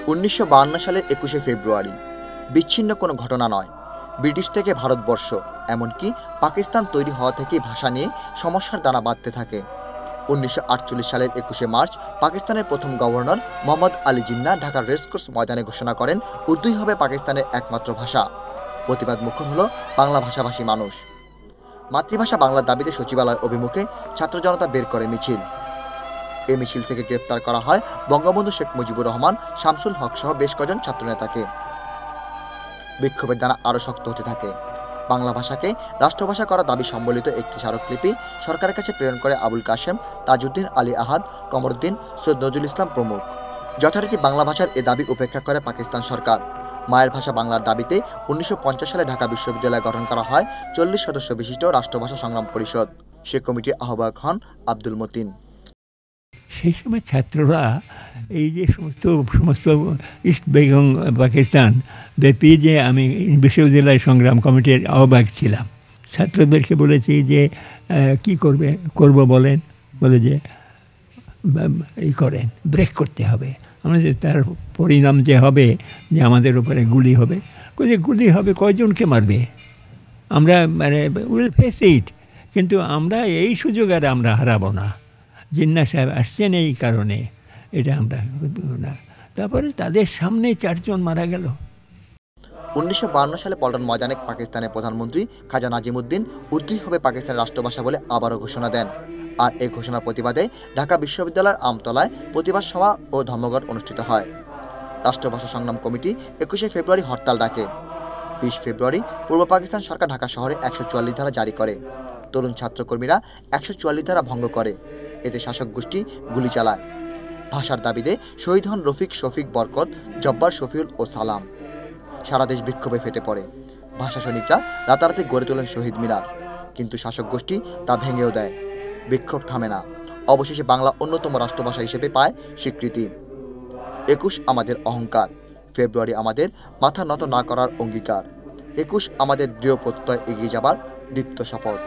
1952 সালের 21শে ফেব্রুয়ারি বিচ্ছিন্ন কোনো ঘটনা নয়। ব্রিটিশ থেকে ভারতবর্ষ এমনকি পাকিস্তান তৈরি হওয়া থেকেই ভাষা নিয়ে সমস্যার দানা বাঁধতে থাকে। 1948 সালের 21শে মার্চ পাকিস্তানের প্রথম গভর্নর মোহাম্মদ আলী জিন্নাহ ঢাকার রেসকোর্স ময়দানে ঘোষণা করেন উর্দুই হবে পাকিস্তানের একমাত্র ভাষা। প্রতিবাদ মুখর হলো বাংলা ভাষাভাষী মানুষ। মাতৃভাষা বাংলার দাবিতে সচিবালয় অভিমুখে ছাত্র জনতা বের করে মিছিল। এই মিছিল থেকে গ্রেপ্তার করা হয় বঙ্গবন্ধু শেখ মুজিবুর রহমান, শামসুল হক সহ বেশ কজন ছাত্রনেতাকে। বিক্ষোভের দানা আরও শক্ত হতে থাকে। বাংলা ভাষাকে রাষ্ট্রভাষা করার দাবি সম্বলিত একটি স্মারকলিপি সরকারের কাছে প্রেরণ করে আবুল কাশেম, তাজউদ্দিন আলী আহাদ, কমরউদ্দিন, সৈয়দ নজরুল ইসলাম প্রমুখ। যথারীতি বাংলা ভাষার এ দাবি উপেক্ষা করে পাকিস্তান সরকার। মায়ের ভাষা বাংলার দাবিতে 1950 সালে ঢাকা বিশ্ববিদ্যালয় গঠন করা হয় 40 সদস্য বিশিষ্ট রাষ্ট্রভাষা সংগ্রাম পরিষদ। সে কমিটির আহ্বায়ক হন আব্দুল মতিন। সেই সময় ছাত্ররা এই যে সমস্ত ইস্ট বেঙ্গল পাকিস্তান ব্যাপী যে আমি বিশ্ববিদ্যালয় সংগ্রাম কমিটির আহ্বায়ক ছিলাম, ছাত্রদেরকে বলেছি যে কি করব বলেন, বলে যে এই করেন, ব্রেক করতে হবে। আমাদের তার পরিণাম যে হবে যে আমাদের উপরে গুলি হবে। গুলি হবে, কয়জনকে মারবে? আমরা উইল ফেস ইট, কিন্তু আমরা এই সুযোগ আর আমরা হারাবো না। জিন্নাহ সাহেব আসছেন এই কারণে, এটা আমরা না। তারপরে তাদের সামনে 4 জন মারা গেল। 1952 সালে পল্টন ময়দানে পাকিস্তানের প্রধানমন্ত্রী খাজা নাজিমুদ্দিন উর্দুই হবে পাকিস্তানের রাষ্ট্রভাষা বলে আবারও ঘোষণা দেন। আর এই ঘোষণার প্রতিবাদে ঢাকা বিশ্ববিদ্যালয়ের আমতলায় প্রতিবাদ সভা ও ধর্মঘট অনুষ্ঠিত হয়। রাষ্ট্রভাষা সংগ্রাম কমিটি 21শে ফেব্রুয়ারি হরতাল ডাকে। 20 ফেব্রুয়ারি পূর্ব পাকিস্তান সরকার ঢাকা শহরে 144 ধারা জারি করে। তরুণ ছাত্রকর্মীরা 144 ধারা ভঙ্গ করে। এতে শাসক গোষ্ঠী গুলি চালায়। ভাষার দাবিতে শহীদ হন রফিক, শফিক, বরকত, জব্বার, শফিউল ও সালাম। সারা দেশ বিক্ষোভে ফেটে পড়ে। ভাষা সৈনিকরা রাতারাতি গড়ে তোলেন শহীদ মিনার, কিন্তু শাসক গোষ্ঠী তা ভেঙেও দেয়। বিক্ষোভ থামে না। অবশেষে বাংলা অন্যতম রাষ্ট্রভাষা হিসেবে পায় স্বীকৃতি। 21 আমাদের অহংকার, ফেব্রুয়ারি আমাদের মাথা নত না করার অঙ্গীকার। 21 আমাদের দৃঢ় প্রত্যয়, এগিয়ে যাবার দীপ্ত শপথ।